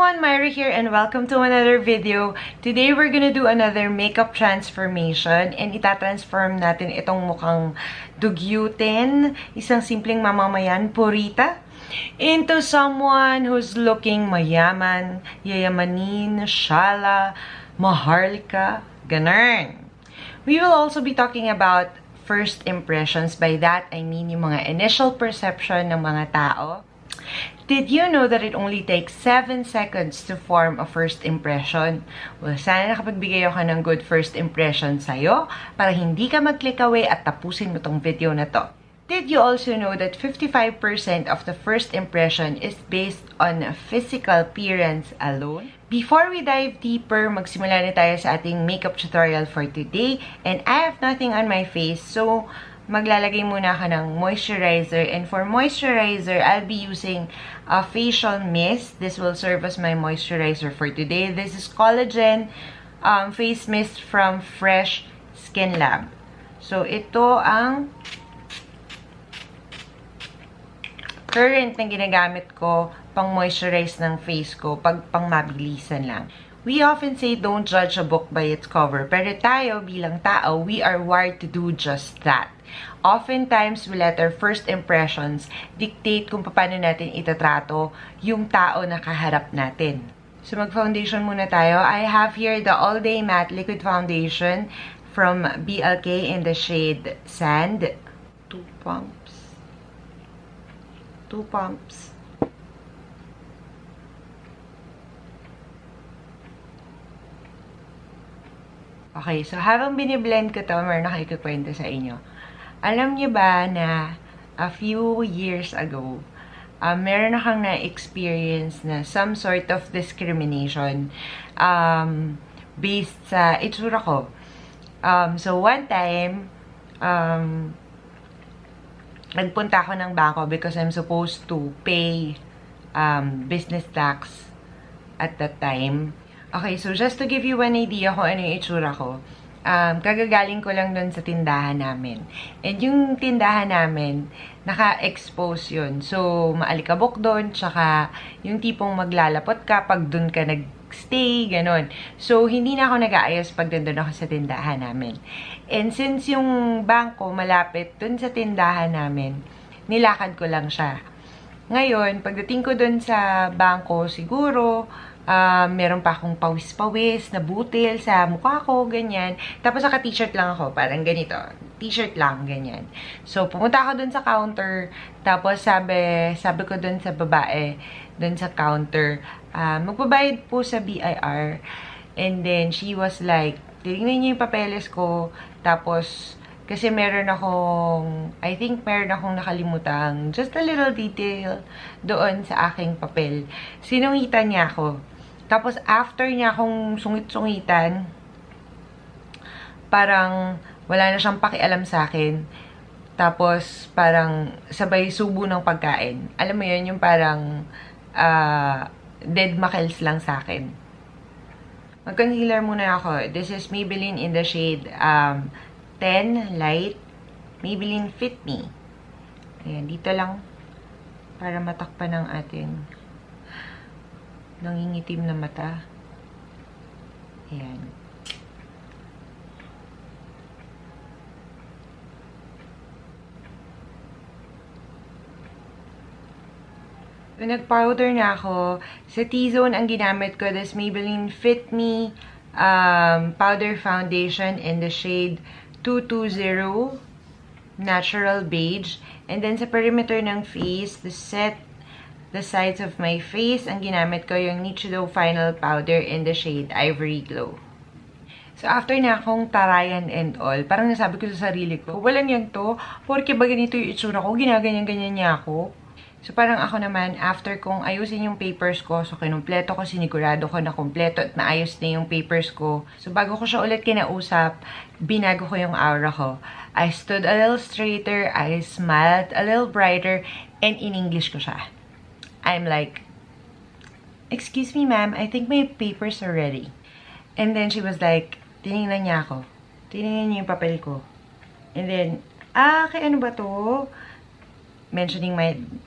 everyone, Myra here and welcome to another video. Today we're gonna do another makeup transformation and itatransform natin itong mukhang dugyutin, isang simpleng mamamayan, Purita, into someone who's looking mayaman, yayamanin, shala, Maharlika, ganun. We will also be talking about first impressions. By that, I mean yung mga initial perception ng mga tao. Did you know that it only takes 7 seconds to form a first impression? Well, sana nakapagbigay ako ng good first impression sa'yo para hindi ka mag-click away at tapusin mo tong video na to. Did you also know that 55% of the first impression is based on physical appearance alone? Before we dive deeper, magsimula na tayo sa ating makeup tutorial for today. And I have nothing on my face, so maglalagay muna ka ng moisturizer. And for moisturizer, I'll be using a facial mist. This will serve as my moisturizer for today. This is collagen face mist from Fresh Skin Lab. So, ito ang current na ginagamit ko pang moisturize ng face ko pag pang mabilisan lang. We often say don't judge a book by its cover, pero tayo bilang tao, we are wired to do just that. Oftentimes, we let our first impressions dictate kung paano natin itatrato yung tao na kaharap natin. So, mag-foundation muna tayo. I have here the All Day Matte Liquid Foundation from BLK in the shade Sand. 2 pumps. Okay, so habang biniblend ko to, meron ako ikukwento sa inyo. Alam niyo ba na a few years ago, meron akong na-experience na some sort of discrimination based sa itsura ko. So one time, nagpunta ako ng bangko because I'm supposed to pay business tax at that time. Okay, so just to give you an idea kung ano yung itsura ko, kagagaling ko lang dun sa tindahan namin. And yung tindahan namin, naka-expose yun. So, maalikabok dun, tsaka yung tipong maglalapot ka pag dun ka nag-stay, ganon. So, hindi na ako nag-aayos pag dun ako sa tindahan namin. And since yung bangko malapit dun sa tindahan namin, nilakad ko lang siya. Ngayon, pagdating ko dun sa bangko, siguro, meron pa akong pawis-pawis na butil sa mukha ko, ganyan. Tapos naka-t-shirt lang ako, parang ganito. T-shirt lang, ganyan. So, pumunta ako dun sa counter, tapos sabi ko dun sa babae, dun sa counter, magbabayad po sa BIR. And then, she was like, tinignan niya yung papeles ko, tapos, kasi I think meron akong nakalimutang just a little detail doon sa aking papel. Sinungitan niya ako. Tapos, after niya akong sungit-sungitan, parang wala na siyang pakialam sa akin. Tapos, parang sabay subo ng pagkain. Alam mo yun, yung parang dead makels lang sa akin. Mag-concealer muna ako. This is Maybelline in the shade 10 Light. Maybelline Fit Me. Ayan, dito lang para matakpan ng ating nangingitim na mata. Ayan. Nag-powder na ako. Sa T-Zone, ang ginamit ko, this Maybelline Fit Me powder foundation in the shade 220 Natural Beige. And then, sa perimeter ng face, the sides of my face, ang ginamit ko yung Nichido Final Powder in the shade Ivory Glow. So, after na akong tarayan and all, parang nasabi ko sa sarili ko, walang yan to, porque ba ganito yung itsura ko, ginaganyan-ganyan niya ako. So, parang ako naman, after kong ayusin yung papers ko, so kinumpleto ko, sinigurado ko na kumpleto at naayos na yung papers ko. So, bago ko siya ulit kinausap, binago ko yung aura ko. I stood a little straighter, I smiled a little brighter, and in English ko siya. I'm like, excuse me ma'am, I think my papers are ready. And then she was like, tinignan niya ako. Tinignan niya yung papel ko. And then, kay ano ba to? Mentioning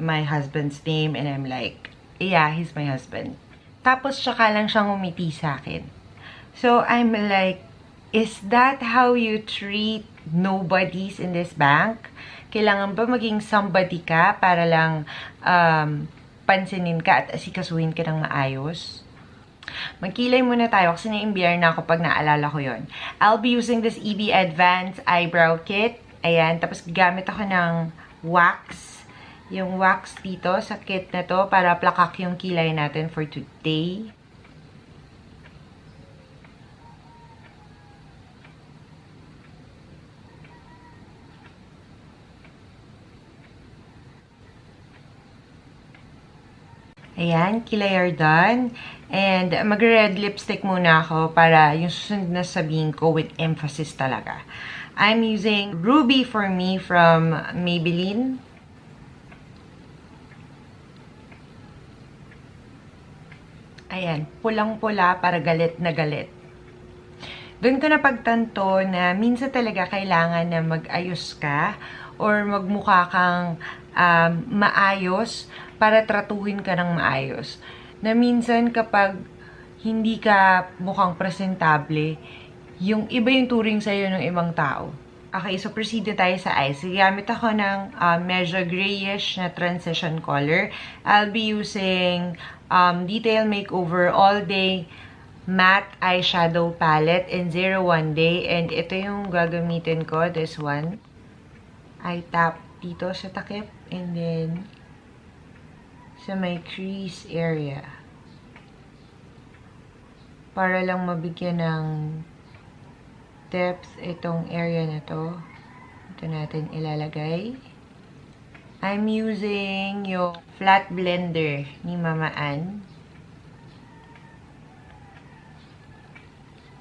my husband's name, and I'm like, yeah, he's my husband. Tapos, tsaka lang siyang umiti sa akin. So, I'm like, is that how you treat nobodies in this bank? Kailangan ba maging somebody ka para lang pansinin ka at asikasuhin ka ng maayos? Magkilay muna tayo kasi na-imbiyer na ako pag naalala ko yon. I'll be using this EB Advanced Eyebrow Kit. Ayan, tapos gamit ako ng wax. Yung wax dito sa kit na to para plakak yung kilay natin for today. Ayan, kilay are done. And mag-red lipstick muna ako para yung susunod na sabihin ko with emphasis talaga. I'm using Ruby for Me from Maybelline. Ayan, pulang-pula para galit na galit. Doon ko napagtanto na minsan talaga kailangan na mag-ayos ka or magmukha kang maayos para tratuhin ka ng maayos. Na minsan kapag hindi ka mukhang presentable, yung iba yung turing sa'yo ng ibang tao. Okay, so proceed na tayo sa eyes. Gamit ako ng medyo grayish na transition color. I'll be using Detail Makeover All Day Matte Eyeshadow Palette in 01 Day. And ito yung gagamitin ko, this one. I tap dito sa takip and then sa may crease area. Para lang mabigyan ng depth itong area na to. Ito natin ilalagay. I'm using yung flat blender ni Mama Ann.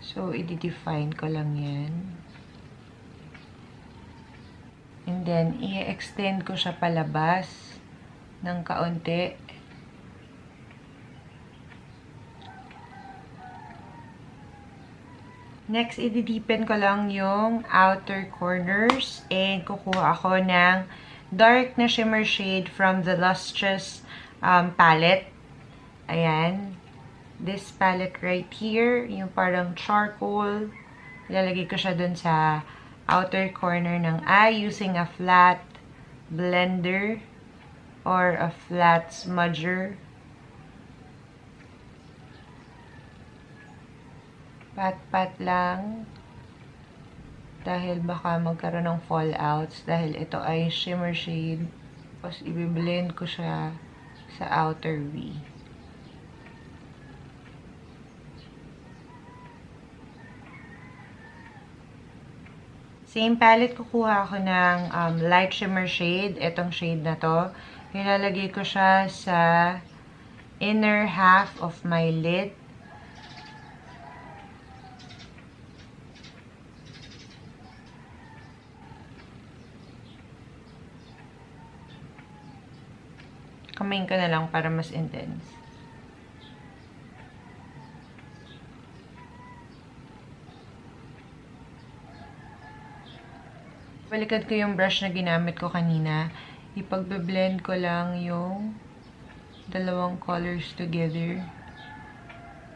So, i-define ko lang yan. And then, i-extend ko siya palabas ng kaunti. Next, i-deepen ko lang yung outer corners. And kukuha ako ng dark na shimmer shade from the Lustrous palette. Ayan. This palette right here, yung parang charcoal. Ilalagay ko siya dun sa outer corner ng eye using a flat blender or a flat smudger. Pat-pat lang. Dahil baka magkaroon ng fallouts. Dahil ito ay shimmer shade. Tapos, i-blend ko siya sa outer V. Same palette, kukuha ako ng light shimmer shade. Itong shade na to. Ilalagay ko siya sa inner half of my lid. Kamayin ko na lang para mas intense. Balikan ko yung brush na ginamit ko kanina. Ipagbe-blend ko lang yung dalawang colors together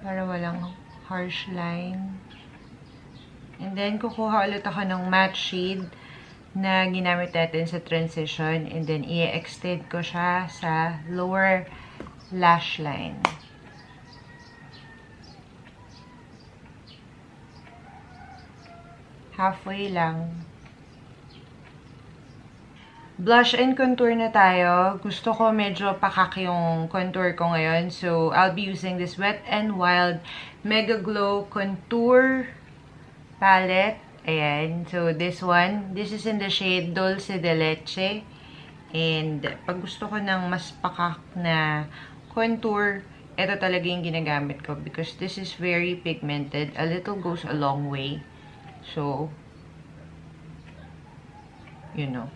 para walang harsh line. And then, kukuha ulit ako ng matte shade na ginamit natin sa transition. And then, i-extend ko siya sa lower lash line. Halfway lang. Blush and contour na tayo. Gusto ko medyo pakak yung contour ko ngayon. So, I'll be using this Wet n Wild Mega Glow Contour Palette. Ayan. So, this one. This is in the shade Dulce de Leche. And, pag gusto ko ng mas pakak na contour, ito talaga yung ginagamit ko. Because this is very pigmented. A little goes a long way. So, you know.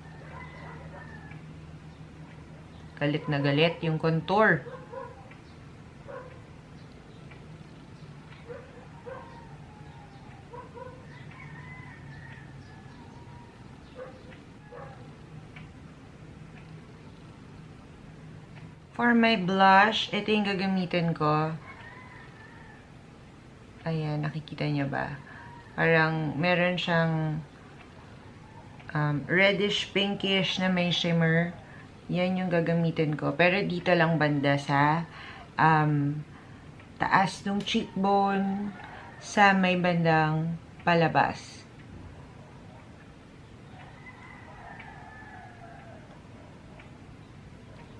Galit na galit yung contour. For my blush, ito yung gagamitin ko. Ayan, nakikita niyo ba? Parang meron siyang reddish pinkish na may shimmer. Yan yung gagamitin ko. Pero dito lang banda sa taas ng cheekbone sa may bandang palabas.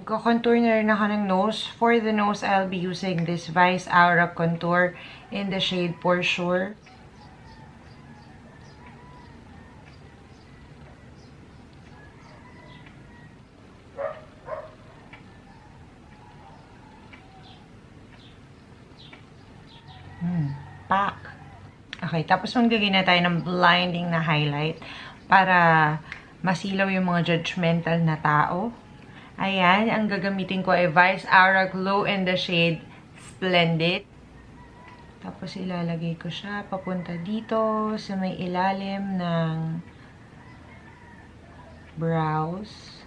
Contour na rin ako ng nose. For the nose, I'll be using this Vice Aura Contour in the shade For Sure. Pak. Okay, tapos maglagay na tayo ng blinding na highlight para masilaw yung mga judgmental na tao. Ayan, ang gagamitin ko ay Vice Aura Glow in the shade Splendid. Tapos ilalagay ko siya papunta dito sa may ilalim ng brows.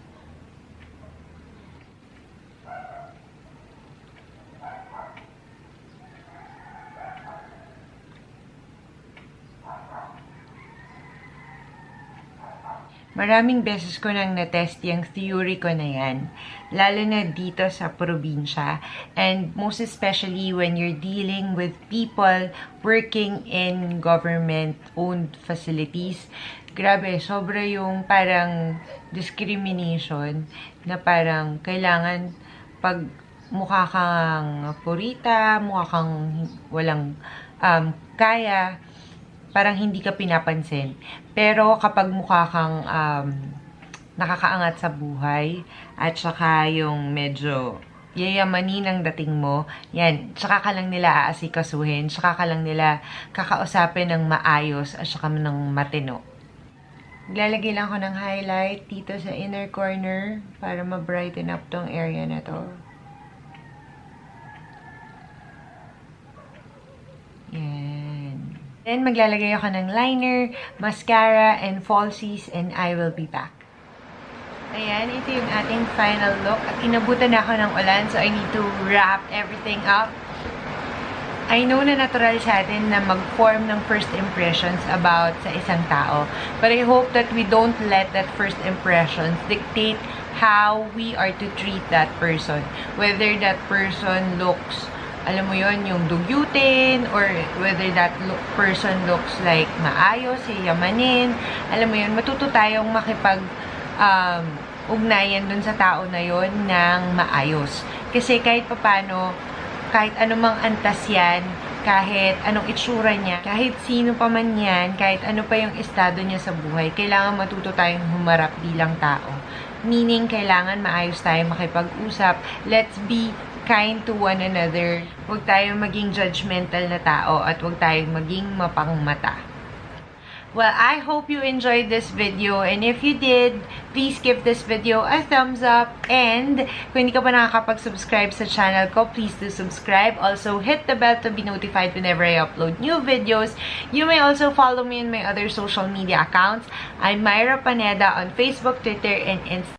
Maraming beses ko nang na-test yung theory ko na yan. Lalo na dito sa probinsya. And most especially when you're dealing with people working in government-owned facilities. Grabe, sobra yung parang discrimination na parang kailangan pag mukha kang Purita, mukha kang walang kaya, parang hindi ka pinapansin. Pero kapag mukha kang nakakaangat sa buhay, at saka yung medyo yayamanin ang dating mo, yan, saka ka lang nila aasikasuhin, saka ka lang nila kakausapin ng maayos, at saka ng matino. Lalagay lang ako ng highlight dito sa inner corner para ma-brighten up tong area na to. Yan. Then, maglalagay ako ng liner, mascara, and falsies, and I will be back. Ayan, ito yung ating final look. At inabutan na ako ng ulan, so I need to wrap everything up. I know na natural sa atin na mag-form ng first impressions about sa isang tao. But I hope that we don't let that first impressions dictate how we are to treat that person. Whether that person looks, alam mo yon, yung dugyutin, or whether that person looks like maayos, yayamanin, alam mo yon, matuto tayong makipag ugnayan dun sa tao na yon ng maayos. Kasi kahit papano, kahit anumang antas yan, kahit anong itsura niya, kahit sino pa man yan, kahit ano pa yung estado niya sa buhay, kailangan matuto tayong humarap bilang tao. Meaning, kailangan maayos tayong makipag-usap. Let's be kind to one another. Huwag tayong maging judgmental na tao at huwag tayong maging mapangmata. Well, I hope you enjoyed this video, and if you did, please give this video a thumbs up, and kung hindi ka pa nakakapag-subscribe sa channel ko, please do subscribe. Also, hit the bell to be notified whenever I upload new videos. You may also follow me in my other social media accounts. I'm Myra Paneda on Facebook, Twitter, and Instagram.